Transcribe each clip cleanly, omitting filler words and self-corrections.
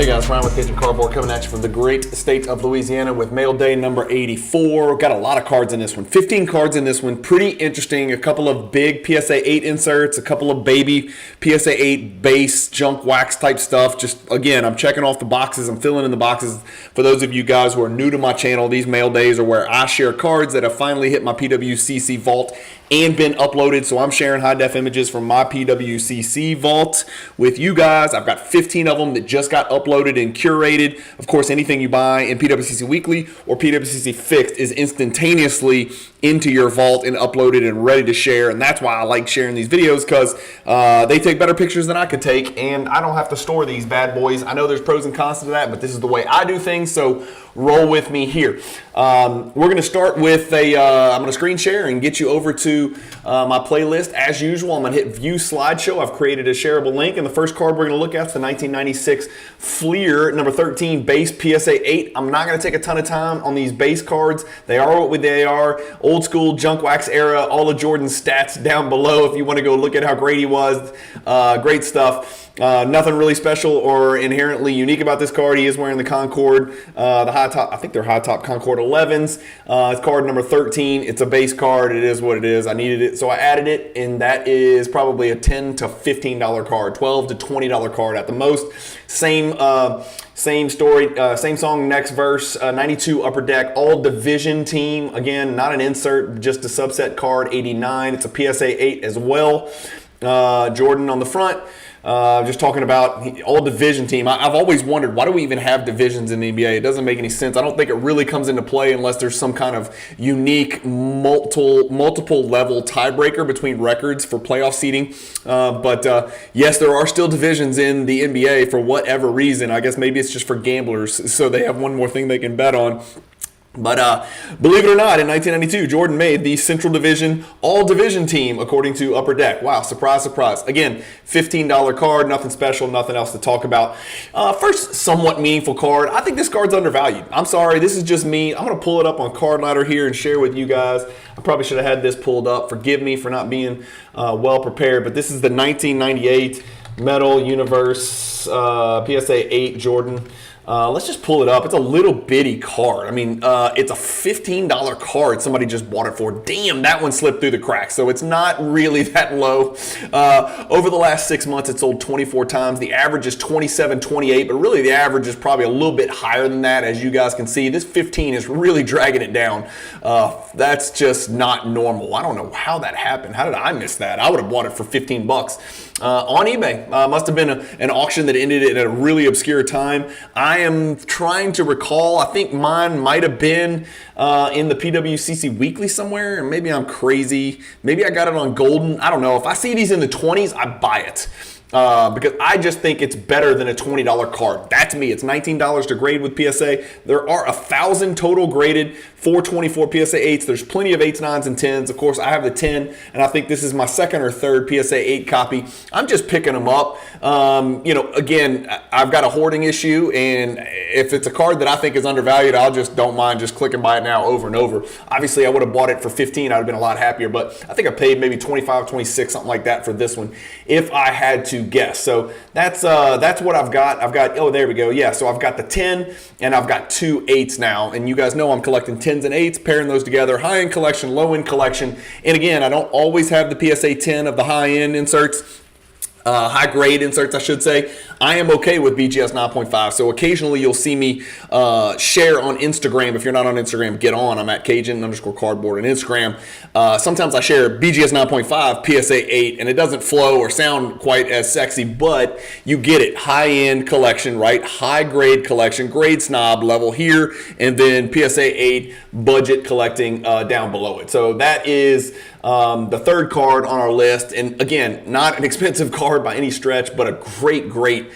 Hey guys, Ryan with Cajun Cardboard coming at you from the great state of Louisiana with mail day number 84. Got a lot of cards in this one. 15 cards in this one. Pretty interesting. A couple of big PSA 8 inserts, a couple of baby PSA 8 base junk wax type stuff. Just again, I'm checking off the boxes. I'm filling in the boxes. For those of you guys who are new to my channel, these mail days are where I share cards that have finally hit my PWCC vault and been uploaded. So I'm sharing high def images from my PWCC vault with you guys. I've got 15 of them that just got uploaded and curated. Of course, anything you buy in PWCC Weekly or PWCC Fixed is instantaneously into your vault and uploaded and ready to share. And that's why I like sharing these videos, because they take better pictures than I could take, and I don't have to store these bad boys. I know there's pros and cons to that, but this is the way I do things, so roll with me here. We're going to start with I'm going to screen share and get you over to my playlist. As usual, I'm going to hit view slideshow. I've created a shareable link, and the first card we're going to look at is the 1996 Fleer number 13 base PSA 8. I'm not going to take a ton of time on these base cards. They are what they are. Old school junk wax era. All of Jordan's stats down below if you want to go look at how great he was. Great stuff. Nothing really special or inherently unique about this card. He is wearing the Concord, the high top, I think they're high top Concord 11s. It's card number 13. It's a base card. It is what it is. I needed it, so I added it, and that is probably a $10 to $15 card, $12 to $20 card at the most. Same story, same song, next verse, 92 Upper Deck, all division team. Again, not an insert, just a subset card, 89. It's a PSA 8 as well. Jordan on the front. Just talking about all division team. I've always wondered, why do we even have divisions in the NBA? It doesn't make any sense. I don't think it really comes into play unless there's some kind of unique multiple level tiebreaker between records for playoff seeding. But yes, there are still divisions in the NBA for whatever reason. I guess maybe it's just for gamblers, so they have one more thing they can bet on. But believe it or not, in 1992, Jordan made the Central Division All-Division team, according to Upper Deck. Wow, surprise, surprise. Again, $15 card, nothing special, nothing else to talk about. First, somewhat meaningful card. I think this card's undervalued. I'm sorry, this is just me. I'm going to pull it up on Card Ladder here and share with you guys. I probably should have had this pulled up. Forgive me for not being well prepared, but this is the 1998 Metal Universe PSA 8 Jordan. Let's just pull it up. It's a little bitty card. I mean, it's a $15 card. Somebody just bought it for. Damn, that one slipped through the cracks. So it's not really that low. Over the last 6 months, it's sold 24 times. The average is 27.28, but really the average is probably a little bit higher than that. As you guys can see, this 15 is really dragging it down. That's just not normal. I don't know how that happened. How did I miss that? I would have bought it for 15 bucks. On eBay. Must have been an auction that ended at a really obscure time. I am trying to recall. I think mine might have been in the PWCC Weekly somewhere, and maybe I'm crazy. Maybe I got it on Golden. I don't know. If I see these in the 20s, I buy it. Because I just think it's better than a $20 card. That's me. It's $19 to grade with PSA. There are 1,000 total graded 424 PSA 8s. There's plenty of 8s, 9s, and 10s. Of course, I have the 10, and I think this is my second or third PSA 8 copy. I'm just picking them up. Again, I've got a hoarding issue, and if it's a card that I think is undervalued, I'll just don't mind just clicking buy it now over and over. Obviously, I would have bought it for 15. I would have been a lot happier, but I think I paid maybe 25, 26, something like that for this one if I had to guess. So that's what I've got. Oh, there we go. Yeah, so I've got the 10 and I've got 2 8s now, and you guys know I'm collecting 10s and 8s, pairing those together, high-end collection, low-end collection. And again, I don't always have the PSA 10 of the high-end inserts. High grade inserts, I should say. I am okay with BGS 9.5. So occasionally you'll see me share on Instagram. If you're not on Instagram, get on. I'm at Cajun_cardboard on Instagram. Sometimes I share BGS 9.5 PSA 8, and it doesn't flow or sound quite as sexy, but you get it. High-end collection, right? High grade collection, grade snob level here, and then PSA 8 budget collecting down below it. So that is the third card on our list. And again, not an expensive card by any stretch, but a great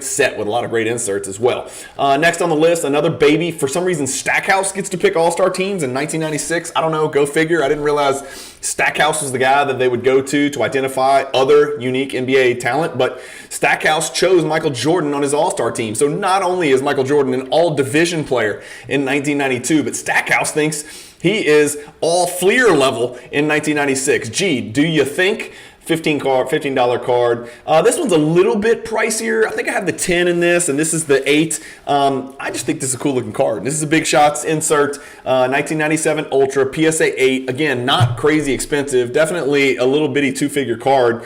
set with a lot of great inserts as well. Next on the list, another baby. For some reason, Stackhouse gets to pick all-star teams in 1996. I don't know, go figure. I didn't realize Stackhouse was the guy that they would go to identify other unique NBA talent, but Stackhouse chose Michael Jordan on his all-star team. So not only is Michael Jordan an all-division player in 1992, but Stackhouse thinks he is all Fleer level in 1996. Gee, do you think $15 card. This one's a little bit pricier. I think I have the 10 in this, and this is the 8. I just think this is a cool looking card. This is a Big Shots insert, 1997 Ultra, PSA 8. Again, not crazy expensive. Definitely a little bitty 2-figure card.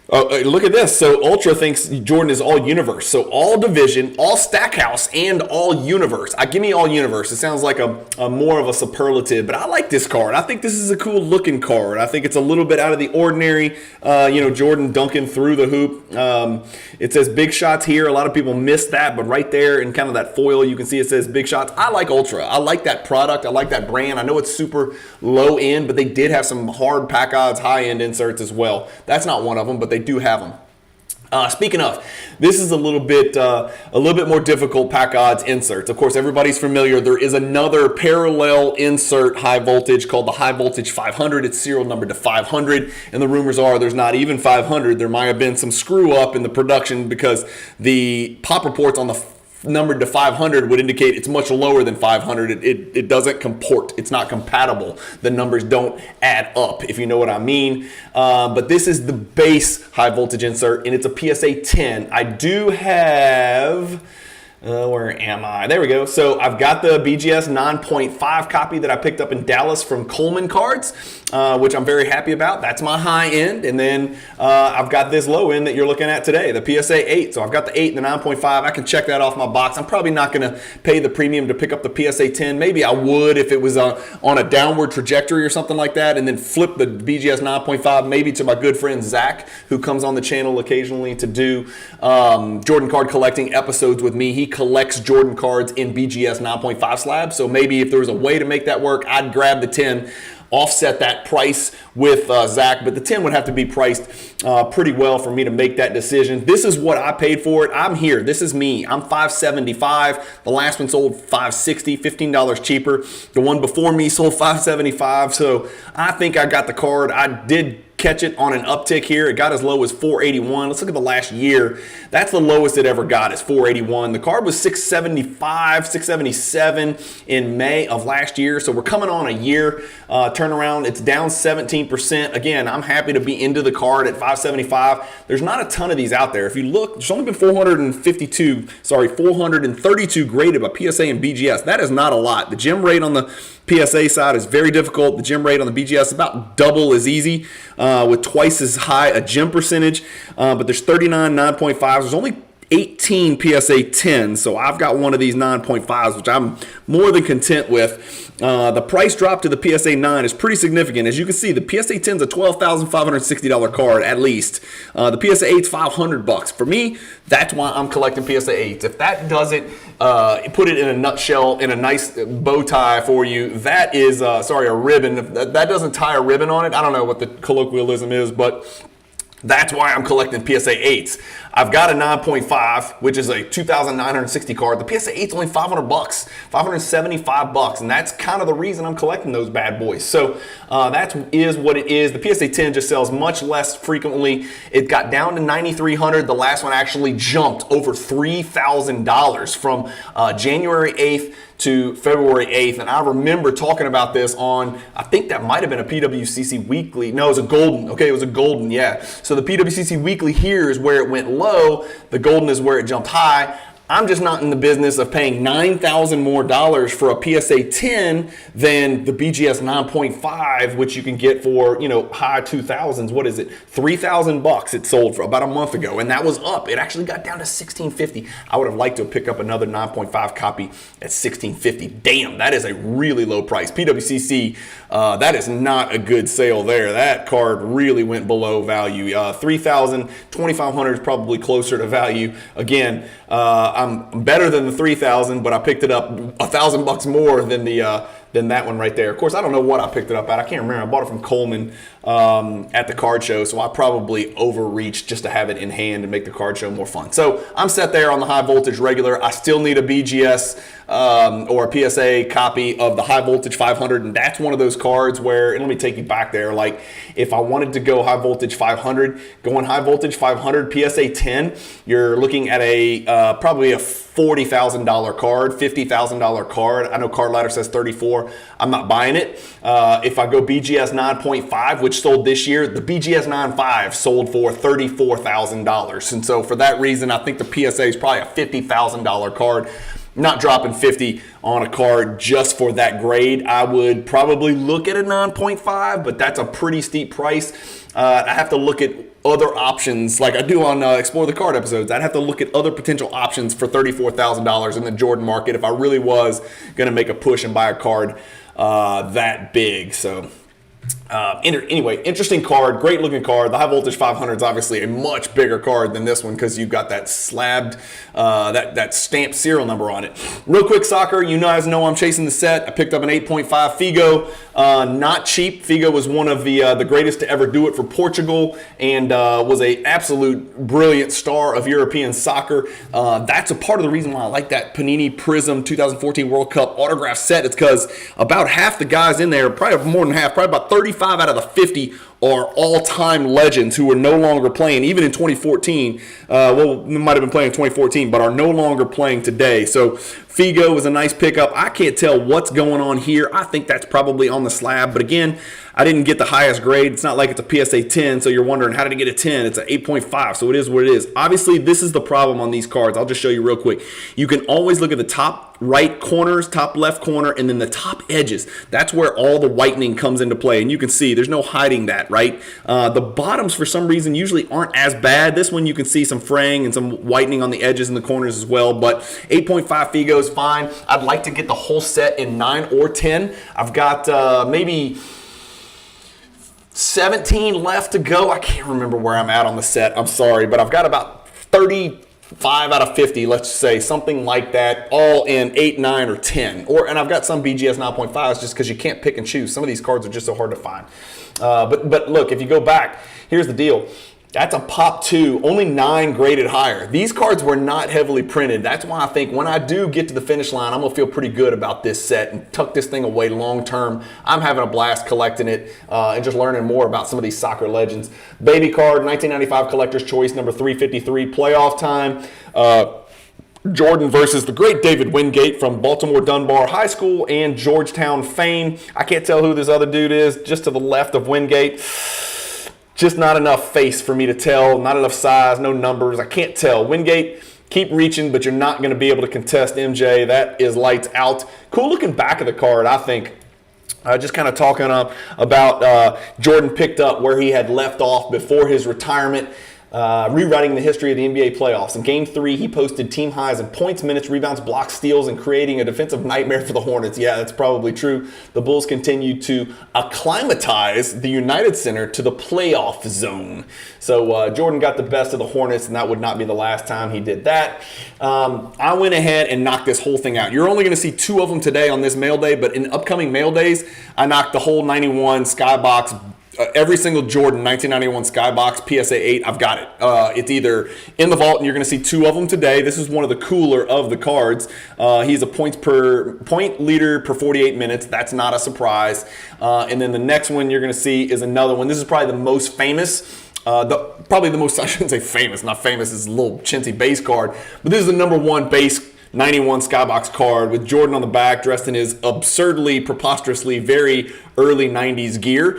Look at this. So Ultra thinks Jordan is all universe. So all division, all Stackhouse, and all universe. Give me all universe. It sounds like a more of a superlative, but I like this card. I think this is a cool looking card. I think it's a little bit out of the ordinary. Jordan dunking through the hoop. It says Big Shots here. A lot of people miss that, but right there in kind of that foil, you can see it says Big Shots. I like Ultra. I like that product. I like that brand. I know it's super low end, but they did have some hard pack odds, high end inserts as well. That's not one of them, but they do have them. Speaking of, this is a little bit more difficult pack odds inserts. Of course, everybody's familiar. There is another parallel insert high voltage called the High Voltage 500. It's serial numbered to 500, and the rumors are there's not even 500. There might have been some screw up in the production because the pop reports on the numbered to 500 would indicate it's much lower than 500. It doesn't comport. It's not compatible. The numbers don't add up, if you know what I mean. But this is the base high voltage insert, and it's a PSA 10. I do have... where am I? There we go. So I've got the BGS 9.5 copy that I picked up in Dallas from Coleman Cards, which I'm very happy about. That's my high end. And then I've got this low end that you're looking at today, the PSA 8. So I've got the 8 and the 9.5. I can check that off my box. I'm probably not going to pay the premium to pick up the PSA 10. Maybe I would if it was on a downward trajectory or something like that, and then flip the BGS 9.5 maybe to my good friend Zach, who comes on the channel occasionally to do Jordan card collecting episodes with me. He collects Jordan cards in BGS 9.5 slabs. So maybe if there was a way to make that work, I'd grab the 10, offset that price with Zach, but the 10 would have to be priced pretty well for me to make that decision. This is what I paid for it. I'm here. This is me. I'm $575. The last one sold $560, $15 cheaper. The one before me sold $575. So I think I got the card. I did catch it on an uptick here. It got as low as $481. Let's look at the last year. That's the lowest it ever got, is $481. The card was $675, $677 in May of last year. So we're coming on a year turnaround. It's down 17%. Again, I'm happy to be into the card at $575. There's not a ton of these out there. If you look, there's only been 432 graded by PSA and BGS. That is not a lot. The gem rate on the PSA side is very difficult. The gem rate on the BGS is about double as easy, with twice as high a gem percentage. But there's 39 9.5s. There's only 18 PSA 10s, so I've got one of these 9.5s, which I'm more than content with. The price drop to the PSA 9 is pretty significant. As you can see, the PSA 10 is a $12,560 card at least. The PSA 8 is $500. For me, that's why I'm collecting PSA 8s. If that doesn't put it in a nutshell, in a nice bow tie for you, that is, a ribbon. If that doesn't tie a ribbon on it, I don't know what the colloquialism is, but that's why I'm collecting PSA 8s. I've got a 9.5, which is a 2,960 card. The PSA 8's only $500, $575, and that's kind of the reason I'm collecting those bad boys. So that is what it is. The PSA 10 just sells much less frequently. It got down to $9,300. The last one actually jumped over $3,000 from January 8th to February 8th. And I remember talking about this on, I think that might have been a PWCC Weekly. No, it was a Golden. Okay, it was a Golden, yeah. So the PWCC Weekly here is where it went low. The Golden is where it jumped high. I'm just not in the business of paying $9,000 more for a PSA 10 than the BGS 9.5, which you can get for, high 2000s. What is it? $3,000 it sold for about a month ago, and that was up. It actually got down to $1,650. I would have liked to pick up another 9.5 copy at $1,650. Damn, that is a really low price. PWCC, that is not a good sale there. That card really went below value. $3,000, $2,500 is probably closer to value. Again, I'm better than the 3,000, but I picked it up $1,000 more than that one right there. Of course, I don't know what I picked it up at. I can't remember. I bought it from Coleman at the card show, so I probably overreached just to have it in hand and make the card show more fun. So I'm set there on the high voltage regular. I still need a BGS or a PSA copy of the high voltage 500, and that's one of those cards where, and let me take you back there, like if I wanted to go high voltage 500, going high voltage 500 PSA 10, you're looking at a probably a $40,000 card, $50,000 card. I know Card Ladder says 34. I'm not buying it. If I go BGS 9.5, which sold this year, the BGS 9.5 sold for $34,000. And so for that reason, I think the PSA is probably a $50,000 card. Not dropping 50 on a card just for that grade. I would probably look at a 9.5, but that's a pretty steep price. I have to look at other options like I do on Explore the Card episodes. I'd have to look at other potential options for $34,000 in the Jordan market if I really was going to make a push and buy a card that big. So anyway, interesting card, great looking card. The High Voltage 500 is obviously a much bigger card than this one because you've got that slabbed, that stamped serial number on it. Real quick, soccer, you guys know I'm chasing the set. I picked up an 8.5 Figo, not cheap. Figo was one of the greatest to ever do it for Portugal and was a absolute brilliant star of European soccer. That's a part of the reason why I like that Panini Prism 2014 World Cup autograph set. It's because about half the guys in there, probably more than half, probably about 35 out of the 50 are all-time legends who are no longer playing, even in 2014. Well, they might have been playing in 2014, but are no longer playing today. So Figo was a nice pickup. I can't tell what's going on here. I think that's probably on the slab. But again, I didn't get the highest grade. It's not like it's a PSA 10, so you're wondering, how did it get a 10? It's an 8.5, so it is what it is. Obviously, this is the problem on these cards. I'll just show you real quick. You can always look at the top right corners, top left corner, and then the top edges. That's where all the whitening comes into play. And you can see there's no hiding that, right? The bottoms, for some reason, usually aren't as bad. This one, you can see some fraying and some whitening on the edges and the corners as well. But 8.5 Figo is fine. I'd like to get the whole set in 9 or 10. I've got maybe 17 left to go. I can't remember where I'm at on the set. I'm sorry, but I've got about 35 out of 50, let's say, something like that, all in 8, 9, or 10. And I've got some BGS 9.5s just because you can't pick and choose. Some of these cards are just so hard to find. But look, if you go back, here's the deal. That's a Pop 2, only 9 graded higher. These cards were not heavily printed. That's why I think when I do get to the finish line, I'm going to feel pretty good about this set and tuck this thing away long term. I'm having a blast collecting it and just learning more about some of these soccer legends. Baby card, 1995 Collector's Choice, number 353, playoff time. Jordan versus the great David Wingate from Baltimore Dunbar High School and Georgetown fame. I can't tell who this other dude is, just to the left of Wingate. Just not enough face for me to tell, not enough size, no numbers. I can't tell. Wingate, keep reaching, but you're not going to be able to contest MJ. That is lights out. Cool looking back of the card, I think. Just kind of talking about Jordan picked up where he had left off before his retirement. Rewriting the history of the NBA playoffs. In Game 3, he posted team highs in points, minutes, rebounds, blocks, steals, and creating a defensive nightmare for the Hornets. Yeah, that's probably true. The Bulls continue to acclimatize the United Center to the playoff zone. So Jordan got the best of the Hornets, and that would not be the last time he did that. I went ahead and knocked this whole thing out. You're only going to see 2 of them today on this mail day, but in upcoming mail days, I knocked the whole 91 Skybox. Every single Jordan 1991 Skybox PSA 8, I've got it. It's either in the vault, and you're going to see 2 of them today. This is one of the cooler of the cards. He's a point leader per 48 minutes. That's not a surprise. And then the next one you're going to see is another one. This is probably the most famous. Probably the most, I shouldn't say famous, not famous, is a little chintzy base card. But this is the number 1 base 91 Skybox card with Jordan on the back, dressed in his absurdly, preposterously, very early 90s gear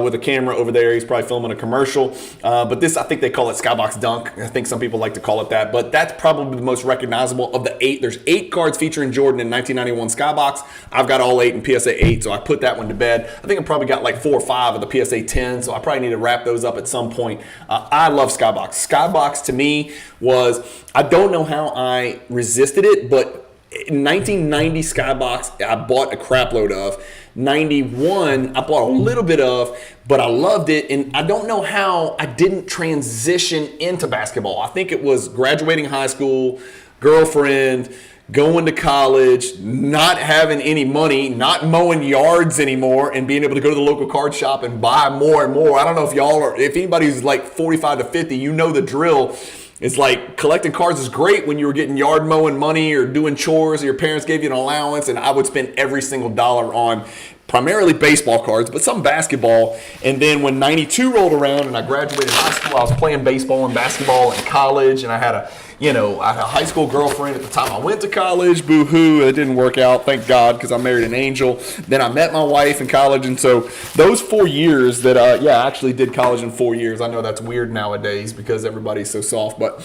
with a camera over there. He's probably filming a commercial. But this, I think they call it Skybox Dunk. I think some people like to call it that. But that's probably the most recognizable of the 8. There's 8 cards featuring Jordan in 1991 Skybox. I've got all 8 in PSA 8, so I put that one to bed. I think I probably got like 4 or 5 of the PSA 10, so I probably need to wrap those up at some point. I love Skybox. Skybox to me was, I don't know how I resisted it, but in 1990 Skybox, I bought a crap load of. 91, I bought a little bit of, but I loved it. And I don't know how I didn't transition into basketball. I think it was graduating high school, girlfriend, going to college, not having any money, not mowing yards anymore, and being able to go to the local card shop and buy more and more. I don't know if y'all are, if anybody's like 45 to 50, you know the drill. It's like collecting cards is great when you were getting yard mowing money or doing chores, or your parents gave you an allowance, and I would spend every single dollar on primarily baseball cards, but some basketball. And then when 92 rolled around and I graduated high school, I was playing baseball and basketball in college, and I had a I had a high school girlfriend at the time I went to college. Boo-hoo, it didn't work out, thank God, because I married an angel. Then I met my wife in college, and so those 4 years that, I actually did college in 4 years. I know that's weird nowadays because everybody's so soft, but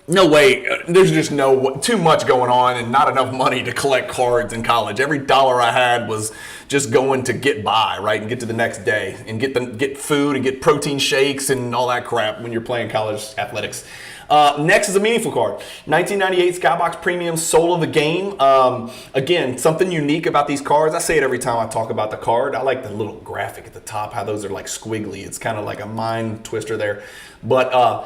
no way. There's just too much going on and not enough money to collect cards in college. Every dollar I had was just going to get by, right, and get to the next day and get food and get protein shakes and all that crap when you're playing college athletics. Next is a meaningful card. 1998 Skybox Premium Soul of the Game. Again, something unique about these cards. I say it every time I talk about the card. I like the little graphic at the top, how those are like squiggly. It's kind of like a mind twister there. But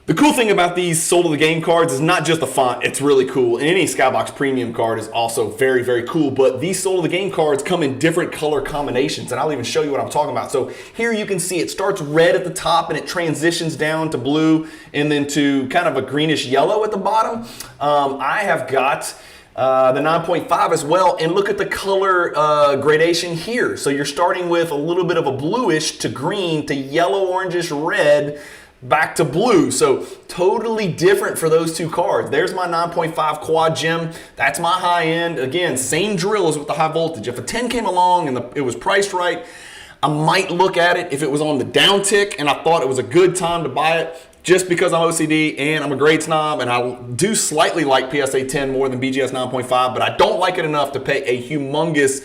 the cool thing about these Soul of the Game cards is not just the font, it's really cool. And any Skybox Premium card is also very, very cool. But these Soul of the Game cards come in different color combinations, and I'll even show you what I'm talking about. So here you can see it starts red at the top and it transitions down to blue and then to kind of a greenish yellow at the bottom. I have got the 9.5 as well, and look at the color gradation here. So you're starting with a little bit of a bluish to green to yellow, orangish, red, back to blue. So totally different for those two cards. There's my 9.5 quad gem. That's my high end. Again, same drill as with the high voltage. If a 10 came along and it was priced right, I might look at it if it was on the downtick and I thought it was a good time to buy it. Just because I'm OCD and I'm a grade snob, and I do slightly like PSA 10 more than BGS 9.5, but I don't like it enough to pay a humongous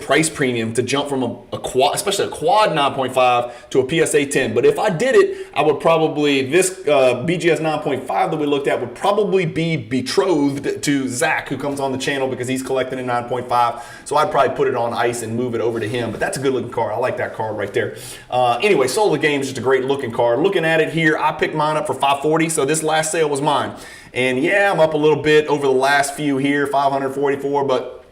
price premium to jump from a quad, especially a quad 9.5 to a PSA 10. But if I did it, I would probably, this BGS 9.5 that we looked at would probably be betrothed to Zach, who comes on the channel because he's collecting a 9.5. So I'd probably put it on ice and move it over to him. But that's a good looking card. I like that card right there. Anyway, Soul of the Game is just a great looking card. Looking at it here, I picked mine up for $540. So this last sale was mine. And yeah, I'm up a little bit over the last few here, 544, but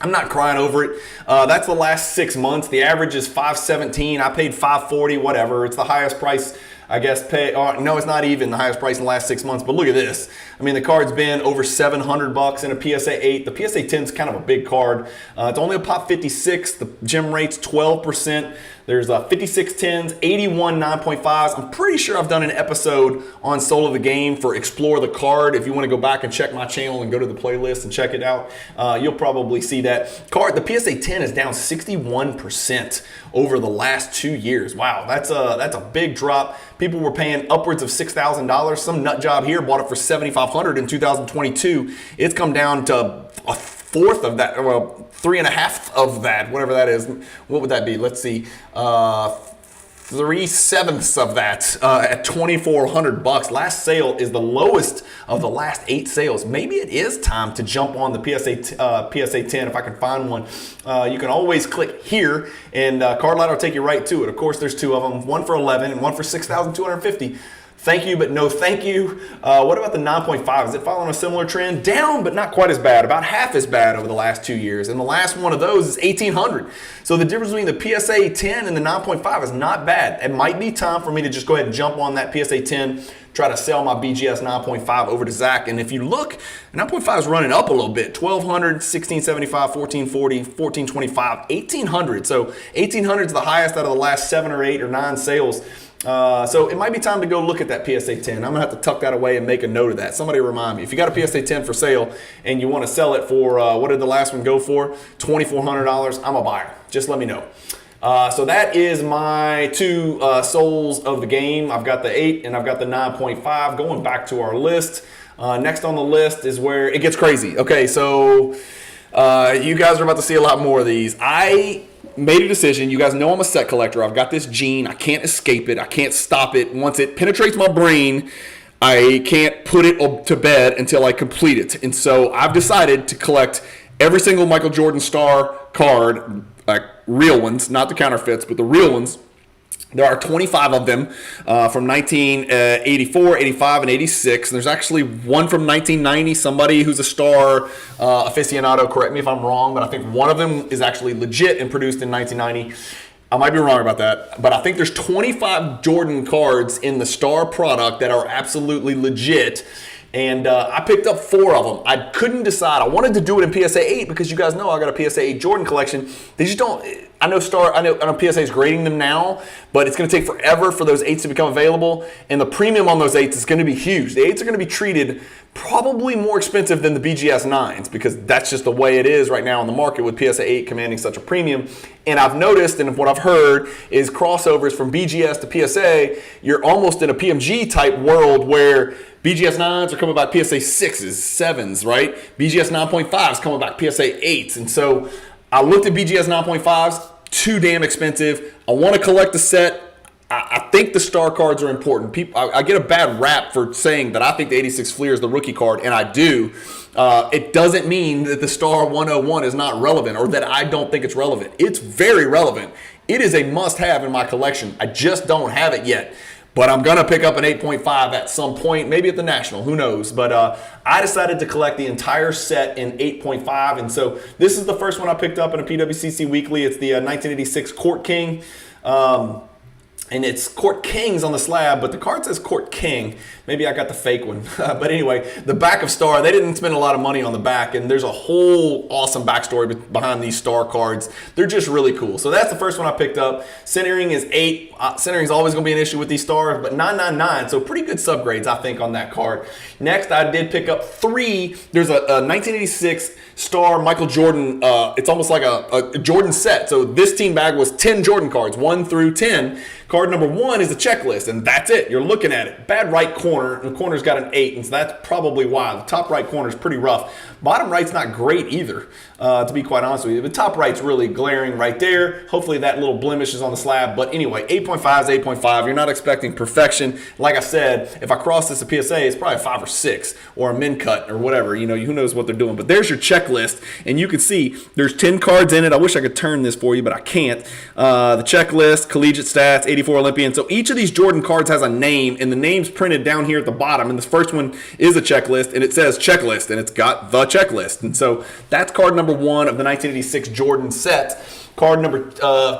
I'm not crying over it. That's the last 6 months. The average is $517. I paid $540, whatever. It's the highest price, I guess, no, it's not even the highest price in the last 6 months, but look at this. I mean, the card's been over $700 in a PSA 8. The PSA 10 is kind of a big card. It's only a pop 56. The gem rate's 12%. There's 56 10s, 81 9.5s. I'm pretty sure I've done an episode on Soul of the Game for Explore the Card. If you want to go back and check my channel and go to the playlist and check it out, you'll probably see that card. The PSA 10 is down 61% over the last 2 years. Wow, that's a big drop. People were paying upwards of $6,000. Some nut job here bought it for $7,500 in 2022. It's come down to a fourth of that, well, 3.5 of that, whatever that is. What would that be? Let's see. 3/7 of that at $2,400. Last sale is the lowest of the last 8 sales. Maybe it is time to jump on the PSA 10 if I can find one. You can always click here and Card Ladder will take you right to it. Of course, there's 2 of them, one for 11 and one for 6,250. Thank you, but no thank you. What about the 9.5? Is it following a similar trend? Down, but not quite as bad. About half as bad over the last 2 years. And the last one of those is $1,800. So the difference between the PSA 10 and the 9.5 is not bad. It might be time for me to just go ahead and jump on that PSA 10, try to sell my BGS 9.5 over to Zach. And if you look, 9.5 is running up a little bit. 1,200, 1,675, 1,440, 1,425, 1,800. So 1,800 is the highest out of the last 7 or 8 or 9 sales. So it might be time to go look at that PSA 10. I'm gonna have to tuck that away and make a note of that. Somebody remind me. If you got a PSA 10 for sale and you want to sell it for, what did the last one go for? $2,400. I'm a buyer. Just let me know. So that is my 2 souls of the game. I've got the 8 and I've got the 9.5. Going back to our list. Next on the list is where it gets crazy. Okay, so you guys are about to see a lot more of these. I made a decision. You guys know I'm a set collector. I've got this gene. I can't escape it. I can't stop it. Once it penetrates my brain, I can't put it to bed until I complete it. And so I've decided to collect every single Michael Jordan star card, like real ones, not the counterfeits, but the real ones. There are 25 of them from 1984, 85, and 86. And there's actually one from 1990. Somebody who's a star aficionado, correct me if I'm wrong, but I think one of them is actually legit and produced in 1990. I might be wrong about that, but I think there's 25 Jordan cards in the star product that are absolutely legit. And I picked up 4 of them. I couldn't decide. I wanted to do it in PSA 8 because you guys know I got a PSA 8 Jordan collection. They just don't. I know PSA is grading them now, but it's going to take forever for those 8s to become available. And the premium on those 8s is going to be huge. The 8s are going to be treated probably more expensive than the BGS 9s because that's just the way it is right now in the market with PSA 8 commanding such a premium. And I've noticed, and what I've heard, is crossovers from BGS to PSA, you're almost in a PMG type world where BGS 9s are coming back PSA 6s, 7s, right? BGS 9.5s coming back PSA 8s. And so I looked at BGS 9.5s, too damn expensive. I want to collect the set. I think the star cards are important. I get a bad rap for saying that I think the 86 Fleer is the rookie card, and I do. It doesn't mean that the star 101 is not relevant or that I don't think it's relevant. It's very relevant. It is a must-have in my collection. I just don't have it yet. But I'm going to pick up an 8.5 at some point, maybe at the National, who knows. But I decided to collect the entire set in 8.5. And so this is the first one I picked up in a PWCC Weekly. It's the 1986 Court King. And it's Court Kings on the slab, but the card says Court King. Maybe I got the fake one. But anyway, the back of Star, they didn't spend a lot of money on the back, and there's a whole awesome backstory behind these Star cards. They're just really cool. So that's the first one I picked up. Centering is 8. Centering is always going to be an issue with these Stars, but 999, so pretty good subgrades, I think, on that card. Next, I did pick up 3. There's a 1986 Star Michael Jordan. It's almost like a Jordan set. So this team bag was 10 Jordan cards, 1 through 10. Card number 1 is a checklist, and that's it. You're looking at it. Bad right corner, and the corner's got an 8, and so that's probably why. The top right corner is pretty rough. Bottom right's not great either, to be quite honest with you. The top right's really glaring right there. Hopefully that little blemish is on the slab. But anyway, 8.5 is 8.5. You're not expecting perfection. Like I said, if I cross this to PSA, it's probably a 5 or 6 or a min cut or whatever. You know, who knows what they're doing. But there's your checklist, and you can see there's 10 cards in it. I wish I could turn this for you, but I can't. The checklist, collegiate stats, 84 Olympian. So each of these Jordan cards has a name, and the name's printed down here at the bottom. And this first one is a checklist, and it says checklist, and it's got the checklist. And so that's card number 1 of the 1986 Jordan set. Card number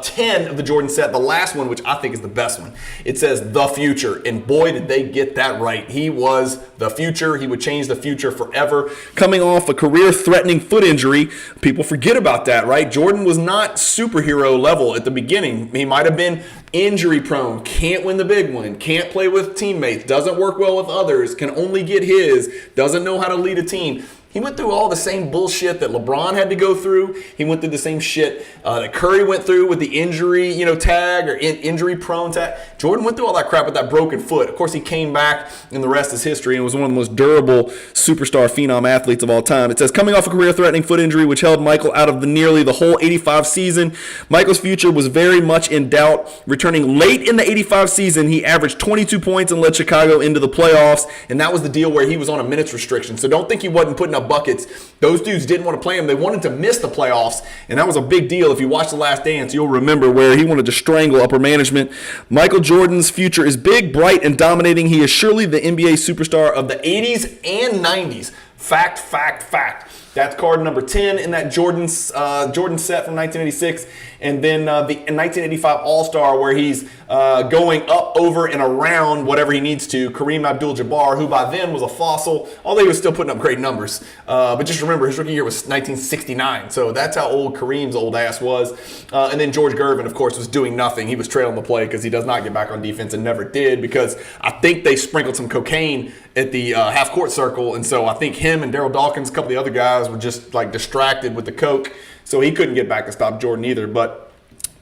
10 of the Jordan set, the last one, which I think is the best one. It says the future, and boy, did they get that right. He was the future. He would change the future forever. Coming off a career-threatening foot injury, people forget about that, right? Jordan was not superhero level at the beginning. He might have been injury-prone, can't win the big one, can't play with teammates, doesn't work well with others, can only get his, doesn't know how to lead a team. He went through all the same bullshit that LeBron had to go through. He went through the same shit that Curry went through with the injury, tag or injury-prone tag. Jordan went through all that crap with that broken foot. Of course, he came back, and the rest is history, and was one of the most durable superstar phenom athletes of all time. It says, coming off a career-threatening foot injury, which held Michael out of nearly the whole 85 season, Michael's future was very much in doubt. Returning late in the 85 season, he averaged 22 points and led Chicago into the playoffs, and that was the deal where he was on a minutes restriction. So don't think he wasn't putting up buckets. Those dudes didn't want to play him. They wanted to miss the playoffs, and that was a big deal. If you watch The Last Dance, you'll remember where he wanted to strangle upper management. Michael Jordan's future is big, bright, and dominating. He is surely the NBA superstar of the 80s and 90s. Fact, fact, fact. That's card number 10 in that Jordan set from 1986. And then the 1985 All-Star, where he's going up, over, and around whatever he needs to, Kareem Abdul-Jabbar, who by then was a fossil, although he was still putting up great numbers. But just remember, his rookie year was 1969, so that's how old Kareem's old ass was. And then George Gervin, of course, was doing nothing. He was trailing the play because he does not get back on defense and never did, because I think they sprinkled some cocaine at the half-court circle, and so I think him and Daryl Dawkins, a couple of the other guys, were just like distracted with the coke, so he couldn't get back to stop Jordan either. But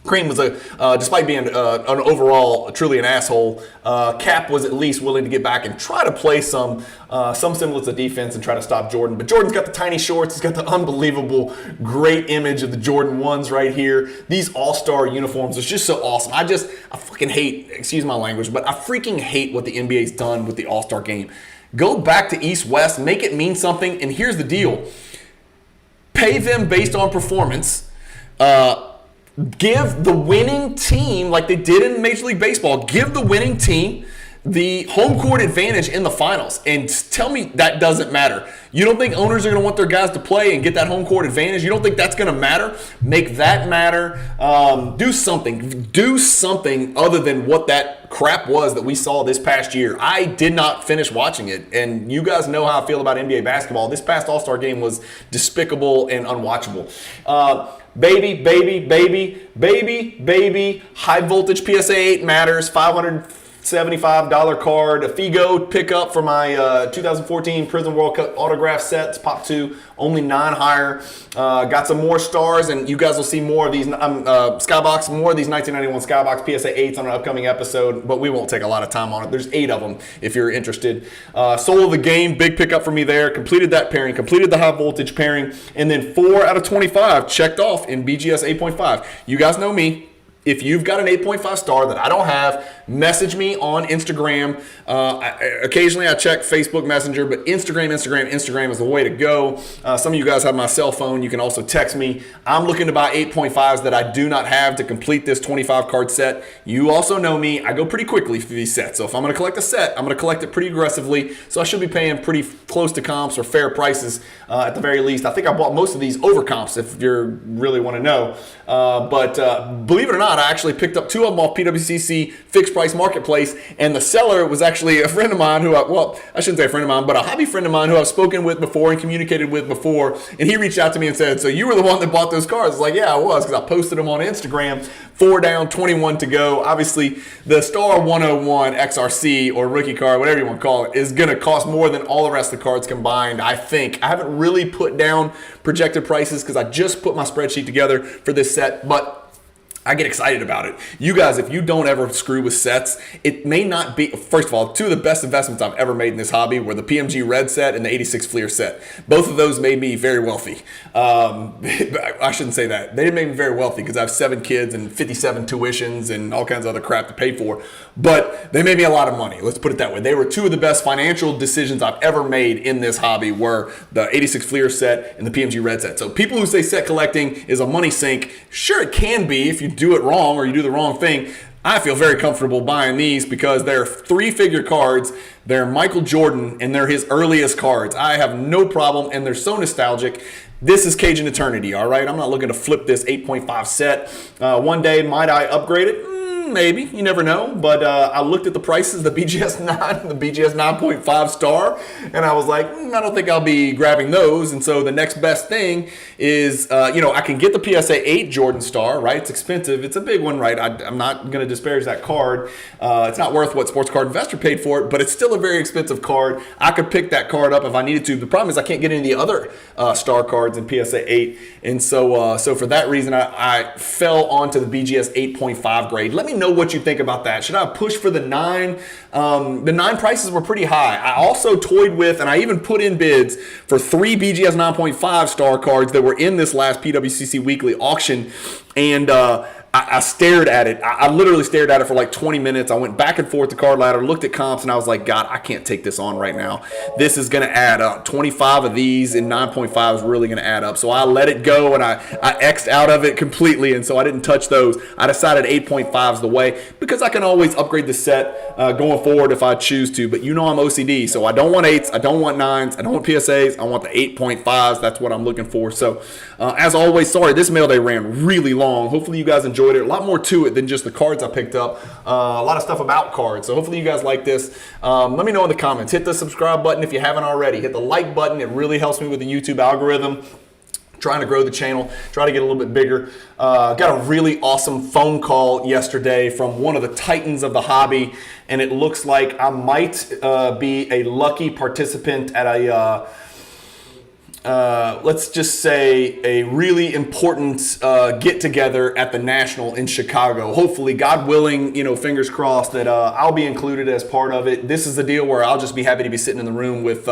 Kareem was despite being an overall truly an asshole, Cap was at least willing to get back and try to play some semblance of defense and try to stop Jordan. But Jordan's got the tiny shorts. He's got the unbelievable, great image of the Jordan 1s right here. These all-star uniforms is just so awesome. I fucking hate, excuse my language, but I freaking hate what the NBA's done with the all-star game. Go back to East-West, make it mean something, and here's the deal. Pay them based on performance. Give the winning team, like they did in Major League Baseball, give the winning team the home court advantage in the finals. And tell me that doesn't matter. You don't think owners are going to want their guys to play and get that home court advantage? You don't think that's going to matter? Make that matter. Do something. Do something other than what that crap was that we saw this past year. I did not finish watching it, and you guys know how I feel about NBA basketball. This past All-Star game was despicable and unwatchable. Baby, high voltage PSA 8 matters, $575 card, a Figo pickup for my 2014 Prison World Cup autograph sets, Pop 2, only 9 higher. Got some more stars, and you guys will see more of these Skybox, more of these 1991 Skybox PSA 8s on an upcoming episode, but we won't take a lot of time on it. There's 8 of them if you're interested. Soul of the Game, big pickup for me there. Completed that pairing, completed the high voltage pairing, and then 4 out of 25 checked off in BGS 8.5. You guys know me. If you've got an 8.5 star that I don't have, message me on Instagram. Occasionally I check Facebook Messenger, but Instagram is the way to go. Some of you guys have my cell phone. You can also text me. I'm looking to buy 8.5s that I do not have to complete this 25 card set. You also know me. I go pretty quickly through these sets. So if I'm going to collect a set, I'm going to collect it pretty aggressively. So I should be paying pretty close to comps or fair prices at the very least. I think I bought most of these over comps if you really want to know. But believe it or not, I actually picked up 2 of them off PWCC Fixed Price Marketplace, and the seller was actually a friend of mine who I shouldn't say a friend of mine, but a hobby friend of mine who I've spoken with before and communicated with before, and he reached out to me and said, so you were the one that bought those cards? I was like, yeah, I was, because I posted them on Instagram. 4 down, 21 to go. Obviously, the Star 101 XRC or rookie card, whatever you want to call it, is going to cost more than all the rest of the cards combined, I think. I haven't really put down projected prices because I just put my spreadsheet together for this set, but I get excited about it. You guys, if you don't ever screw with sets, it may not be, first of all, 2 of the best investments I've ever made in this hobby were the PMG Red set and the 86 Fleer set. Both of those made me very wealthy. I shouldn't say that. They didn't make me very wealthy because I have 7 kids and 57 tuitions and all kinds of other crap to pay for. But they made me a lot of money. Let's put it that way. They were 2 of the best financial decisions I've ever made in this hobby were the 86 Fleer set and the PMG Red set. So people who say set collecting is a money sink, sure it can be if you do it wrong or you do the wrong thing. I feel very comfortable buying these because they're 3-figure cards. They're Michael Jordan and they're his earliest cards. I have no problem and they're so nostalgic. This is Cajun Eternity, all right? I'm not looking to flip this 8.5 set. One day, might I upgrade it? Maybe, you never know, but I looked at the prices, the BGS 9 and the BGS 9.5 star, and I was like, I don't think I'll be grabbing those, and so the next best thing is, I can get the PSA 8 Jordan star, right? It's expensive, it's a big one, right? I'm not going to disparage that card. It's not worth what Sports Card Investor paid for it, but it's still a very expensive card. I could pick that card up if I needed to. The problem is I can't get any of the other star cards in PSA 8, and so for that reason, I fell onto the BGS 8.5 grade. Let me know what you think about that. Should I push for the 9? The 9 prices were pretty high. I also toyed with, and I even put in bids for 3 BGS 9.5 star cards that were in this last PWCC Weekly Auction, and I stared at it. I literally stared at it for like 20 minutes. I went back and forth to Card Ladder, looked at comps, and I was like, God, I can't take this on right now. This is going to add up. 25 of these in 9.5 is really going to add up. So I let it go, and I X'd out of it completely, and so I didn't touch those. I decided 8.5 is the way because I can always upgrade the set going forward if I choose to. But you know I'm OCD, so I don't want 8s. I don't want 9s. I don't want PSAs. I want the 8.5s. That's what I'm looking for. So as always, sorry, this mail day ran really long. Hopefully you guys enjoyed it. A lot more to it than just the cards I picked up. A lot of stuff about cards. So hopefully you guys like this. Let me know in the comments. Hit the subscribe button if you haven't already. Hit the like button. It really helps me with the YouTube algorithm. Trying to grow the channel, try to get a little bit bigger. Got a really awesome phone call yesterday from one of the titans of the hobby, and it looks like I might be a lucky participant at a let's just say a really important get-together at the National in Chicago. Hopefully, God willing, fingers crossed that I'll be included as part of it. This is a deal where I'll just be happy to be sitting in the room with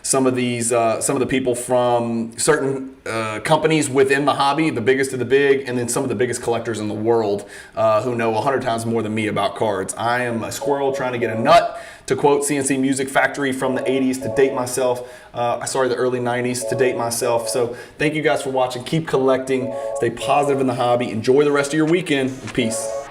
some of the people from certain companies within the hobby, the biggest of the big, and then some of the biggest collectors in the world who know 100 times more than me about cards. I am a squirrel trying to get a nut, to quote CNC Music Factory from the 80s to date myself. The early 90s to date myself. So thank you guys for watching. Keep collecting. Stay positive in the hobby. Enjoy the rest of your weekend. Peace.